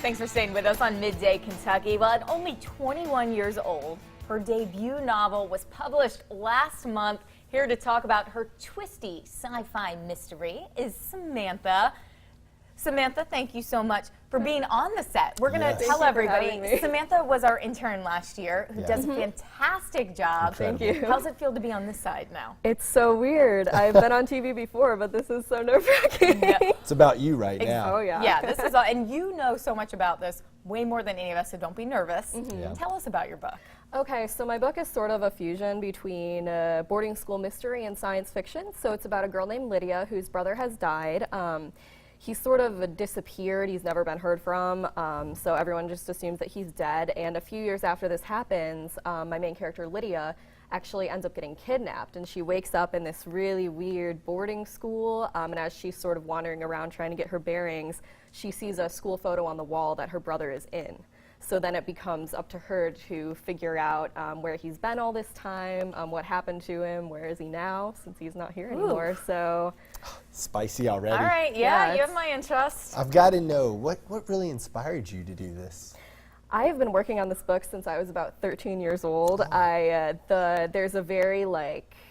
Thanks for staying with us on Midday Kentucky. Well, at only 21 years old, her debut novel was published last month. Here to talk about her twisty sci-fi mystery is Samantha. Samantha, thank you so much for being on the set. We're going to tell everybody, Samantha was our intern last year who does a fantastic job. Incredible. Thank you. How's it feel to be on this side now? It's so weird. I've been on TV before, but this is so nerve-wracking. Yeah. It's about you right now. Oh, yeah. Yeah, this is all, and you know so much about this, way more than any of us, so don't be nervous. Yeah. Tell us about your book. Okay, so my book is sort of a fusion between boarding school mystery and science fiction. So it's about a girl named Lydia whose brother has died. He's sort of disappeared. He's never been heard from, so everyone just assumes that he's dead. And a few years after this happens, my main character, Lydia, actually ends up getting kidnapped. And she wakes up in this really weird boarding school. And as she's sort of wandering around trying to get her bearings, she sees a school photo on the wall that her brother is in. So then it becomes up to her to figure out where he's been all this time, what happened to him, where is he now, since he's not here anymore. So Spicy already. All right, yeah, you have my interest. I've got to know, what really inspired you to do this? I have been working on this book since I was about 13 years old. There's a very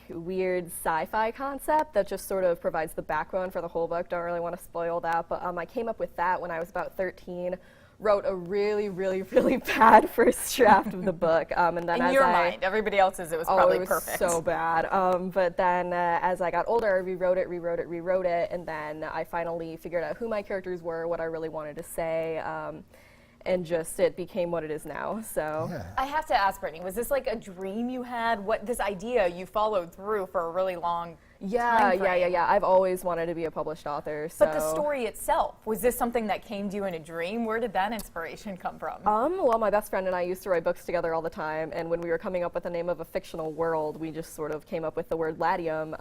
weird sci-fi concept that just sort of provides the backbone for the whole book. Don't really want to spoil that, but I came up with that when I was about 13. Wrote a really bad first draft of the book, and then In your mind, everybody else's, it was probably perfect. So bad. But then as I got older, I rewrote it, and then I finally figured out who my characters were, what I really wanted to say, and just it became what it is now. So I have to ask, Brittany, was this like a dream you had? What this idea you followed through for a really long time frame? Yeah. I've always wanted to be a published author. So. But the story itself, was this something that came to you in a dream? Where did that inspiration come from? Well, my best friend and I used to write books together all the time, and when we were coming up with the name of a fictional world, we just sort of came up with the word Latium,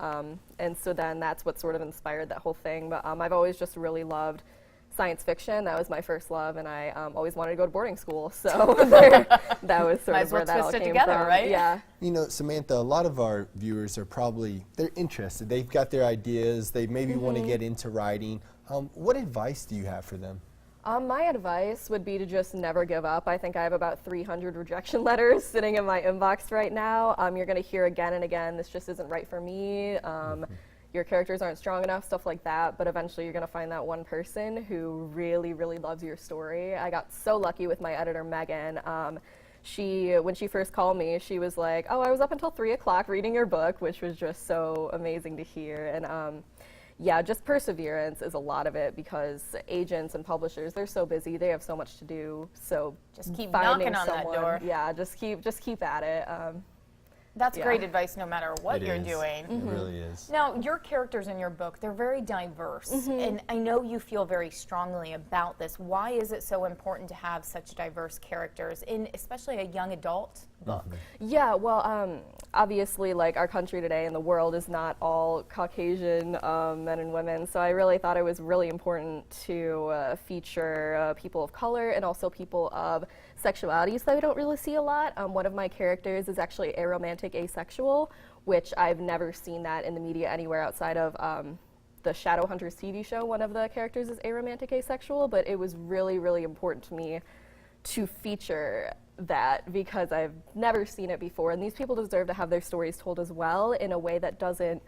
and so then that's what sort of inspired that whole thing. But I've always just really loved science fiction. That was my first love, and I always wanted to go to boarding school, so that was sort of where that all came together, from. right? Yeah. You know, Samantha, a lot of our viewers are probably, they're interested. They've got their ideas. They maybe want to get into writing. What advice do you have for them? My advice would be to just never give up. I think I have about 300 rejection letters sitting in my inbox right now. You're going to hear again and again, this just isn't right for me. Your characters aren't strong enough, stuff like that, but eventually you're going to find that one person who really loves your story. I got so lucky with my editor, Megan. When she first called me, she was like, oh, I was up until 3 o'clock reading your book, which was just so amazing to hear. And yeah, just perseverance is a lot of it, because agents and publishers, they're so busy, they have so much to do. So just keep finding knocking on that door. Yeah, just keep at it. That's great advice no matter what you're is. doing. It really is. Now, your characters in your book, they're very diverse, and I know you feel very strongly about this. Why is it so important to have such diverse characters in especially a young adult book? Yeah, well, obviously, our country today and the world is not all Caucasian men and women, so I really thought it was really important to feature people of color and also people of sexualities that we don't really see a lot. One of my characters is actually aromantic asexual, which I've never seen that in the media anywhere outside of the Shadowhunters TV show. One of the characters is aromantic asexual, but it was really important to me to feature that, because I've never seen it before, and these people deserve to have their stories told as well in a way that doesn't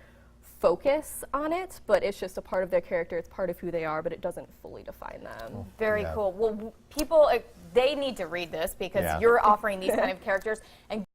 focus on it, but it's just a part of their character, it's part of who they are, but it doesn't fully define them. Very cool. Well, people, they need to read this, because you're offering these kind of characters. And